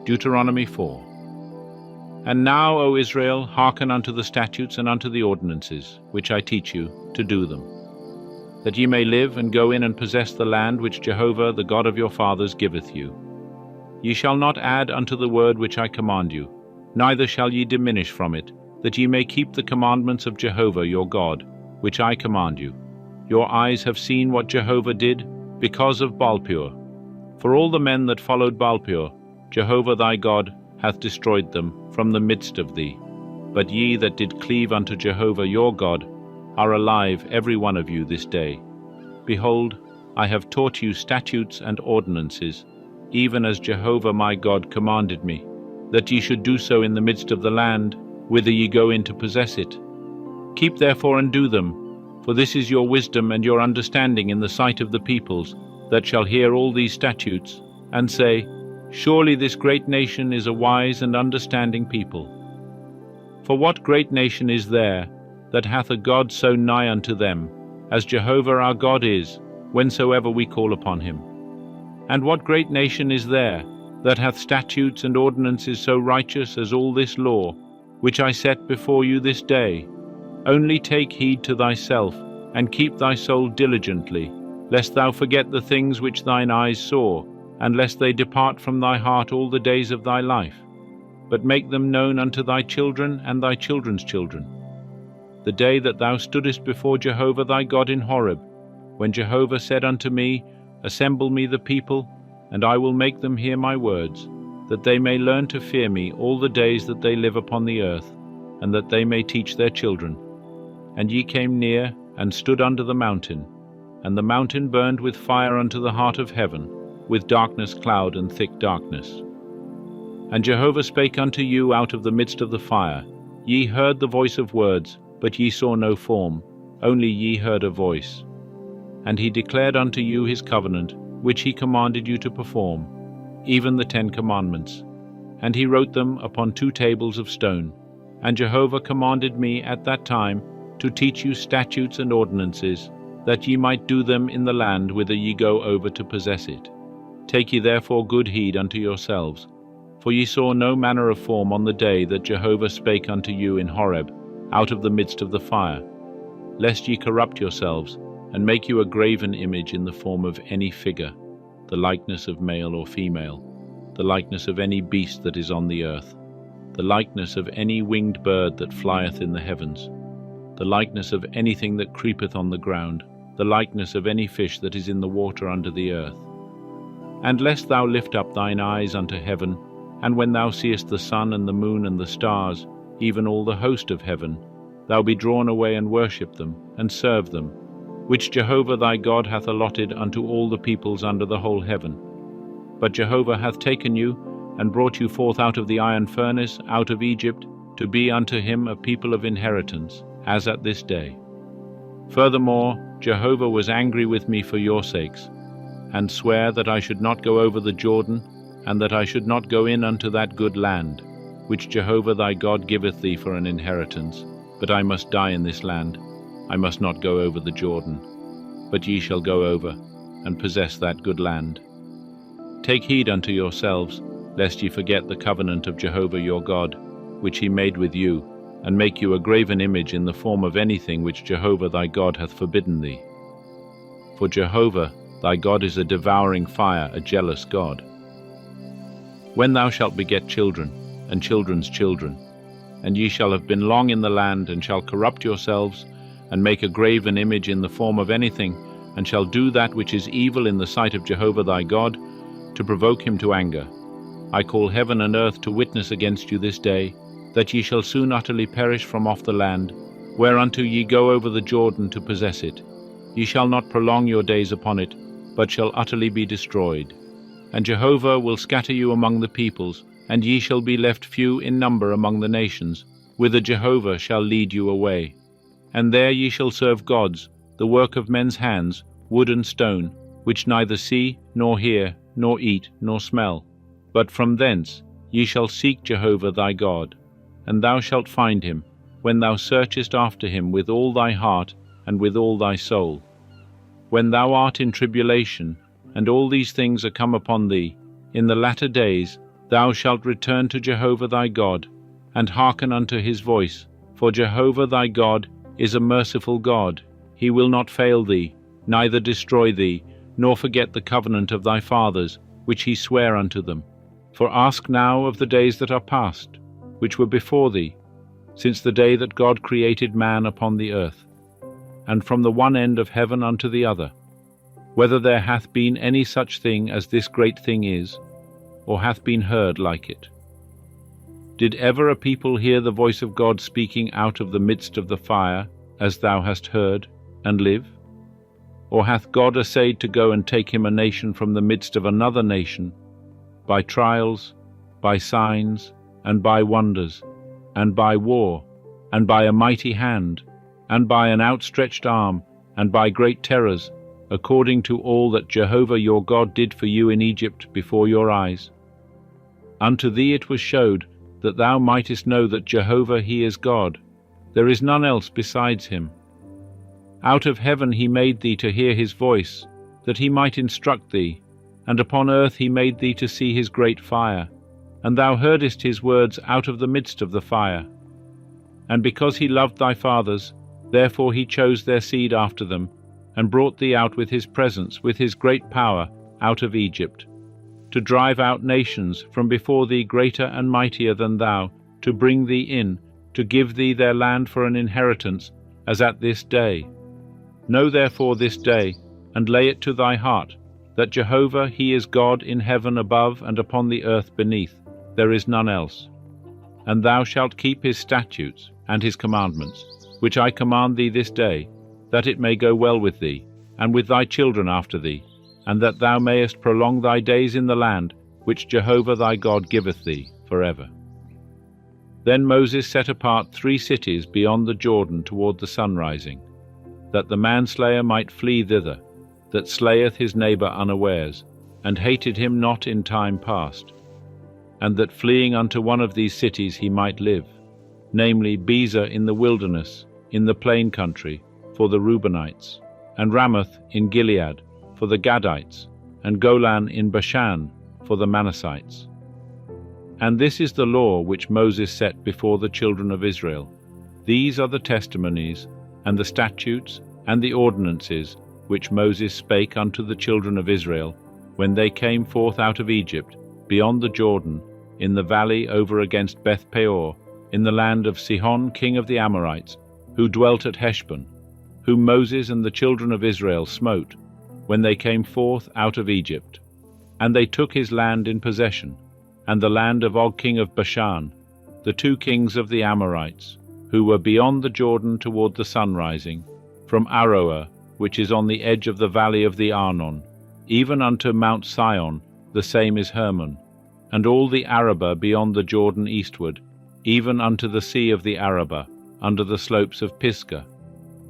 Deuteronomy 4. And now, O Israel, hearken unto the statutes and unto the ordinances, which I teach you, to do them, that ye may live and go in and possess the land which Jehovah the God of your fathers giveth you. Ye shall not add unto the word which I command you, neither shall ye diminish from it, that ye may keep the commandments of Jehovah your God, which I command you. Your eyes have seen what Jehovah did because of Baalpeor. For all the men that followed Baalpeor, Jehovah thy God hath destroyed them from the midst of thee. But ye that did cleave unto Jehovah your God are alive every one of you this day. Behold, I have taught you statutes and ordinances, even as Jehovah my God commanded me, that ye should do so in the midst of the land, whither ye go in to possess it. Keep therefore and do them, for this is your wisdom and your understanding in the sight of the peoples, that shall hear all these statutes, and say, Surely this great nation is a wise and understanding people. For what great nation is there that hath a God so nigh unto them, as Jehovah our God is, whensoever we call upon him? And what great nation is there that hath statutes and ordinances so righteous as all this law, which I set before you this day? Only take heed to thyself, and keep thy soul diligently, lest thou forget the things which thine eyes saw, and lest they depart from thy heart all the days of thy life. But make them known unto thy children and thy children's children. The day that thou stoodest before Jehovah thy God in Horeb, when Jehovah said unto me, Assemble me the people, and I will make them hear my words, that they may learn to fear me all the days that they live upon the earth, and that they may teach their children. And ye came near, and stood under the mountain, and the mountain burned with fire unto the heart of heaven, with darkness, cloud, and thick darkness. And Jehovah spake unto you out of the midst of the fire. Ye heard the voice of words, but ye saw no form, only ye heard a voice. And he declared unto you his covenant, which he commanded you to perform, even the 10 commandments. And he wrote them upon 2 tables of stone. And Jehovah commanded me at that time to teach you statutes and ordinances, that ye might do them in the land whither ye go over to possess it. Take ye therefore good heed unto yourselves, for ye saw no manner of form on the day that Jehovah spake unto you in Horeb, out of the midst of the fire, lest ye corrupt yourselves, and make you a graven image in the form of any figure, the likeness of male or female, the likeness of any beast that is on the earth, the likeness of any winged bird that flieth in the heavens, the likeness of anything that creepeth on the ground, the likeness of any fish that is in the water under the earth. And lest thou lift up thine eyes unto heaven, and when thou seest the sun and the moon and the stars, even all the host of heaven, thou be drawn away and worship them, and serve them, which Jehovah thy God hath allotted unto all the peoples under the whole heaven. But Jehovah hath taken you, and brought you forth out of the iron furnace, out of Egypt, to be unto him a people of inheritance, as at this day. Furthermore, Jehovah was angry with me for your sakes, and sware that I should not go over the Jordan, and that I should not go in unto that good land, which Jehovah thy God giveth thee for an inheritance, but I must die in this land. I must not go over the Jordan, but ye shall go over, and possess that good land. Take heed unto yourselves, lest ye forget the covenant of Jehovah your God, which he made with you, and make you a graven image in the form of anything which Jehovah thy God hath forbidden thee. For Jehovah thy God is a devouring fire, a jealous God. When thou shalt beget children, and children's children, and ye shall have been long in the land, and shall corrupt yourselves, and make a graven image in the form of anything, and shall do that which is evil in the sight of Jehovah thy God, to provoke him to anger, I call heaven and earth to witness against you this day, that ye shall soon utterly perish from off the land, whereunto ye go over the Jordan to possess it. Ye shall not prolong your days upon it, but shall utterly be destroyed. And Jehovah will scatter you among the peoples, and ye shall be left few in number among the nations, whither Jehovah shall lead you away. And there ye shall serve gods, the work of men's hands, wood and stone, which neither see, nor hear, nor eat, nor smell. But from thence ye shall seek Jehovah thy God, and thou shalt find him, when thou searchest after him with all thy heart and with all thy soul. When thou art in tribulation, and all these things are come upon thee, in the latter days, thou shalt return to Jehovah thy God, and hearken unto his voice, for Jehovah thy God is a merciful God. He will not fail thee, neither destroy thee, nor forget the covenant of thy fathers, which he sware unto them. For ask now of the days that are past, which were before thee, since the day that God created man upon the earth, and from the one end of heaven unto the other, whether there hath been any such thing as this great thing is, or hath been heard like it. Did ever a people hear the voice of God speaking out of the midst of the fire, as thou hast heard, and live? Or hath God essayed to go and take him a nation from the midst of another nation, by trials, by signs, and by wonders, and by war, and by a mighty hand, and by an outstretched arm, and by great terrors, according to all that Jehovah your God did for you in Egypt before your eyes? Unto thee it was showed, that thou mightest know that Jehovah he is God, there is none else besides him. Out of heaven he made thee to hear his voice, that he might instruct thee, and upon earth he made thee to see his great fire, and thou heardest his words out of the midst of the fire. And because he loved thy fathers, therefore he chose their seed after them, and brought thee out with his presence, with his great power, out of Egypt, to drive out nations from before thee greater and mightier than thou, to bring thee in, to give thee their land for an inheritance, as at this day. Know therefore this day, and lay it to thy heart, that Jehovah he is God in heaven above and upon the earth beneath, there is none else. And thou shalt keep his statutes and his commandments, which I command thee this day, that it may go well with thee, and with thy children after thee, and that thou mayest prolong thy days in the land which Jehovah thy God giveth thee forever. Then Moses set apart 3 cities beyond the Jordan toward the sunrising, that the manslayer might flee thither, that slayeth his neighbor unawares, and hated him not in time past, and that fleeing unto one of these cities he might live, namely Bezer in the wilderness, in the plain country, for the Reubenites, and Ramoth in Gilead, for the Gadites, and Golan in Bashan, for the Manassites. And this is the law which Moses set before the children of Israel. These are the testimonies, and the statutes, and the ordinances, which Moses spake unto the children of Israel, when they came forth out of Egypt, beyond the Jordan, in the valley over against Beth Peor, in the land of Sihon king of the Amorites, who dwelt at Heshbon, whom Moses and the children of Israel smote, when they came forth out of Egypt. And they took his land in possession, and the land of Og king of Bashan, the 2 kings of the Amorites, who were beyond the Jordan toward the sunrising, from Aroer, which is on the edge of the valley of the Arnon, even unto Mount Sinai, the same is Hermon, and all the Arabah beyond the Jordan eastward, even unto the sea of the Arabah, under the slopes of Pisgah,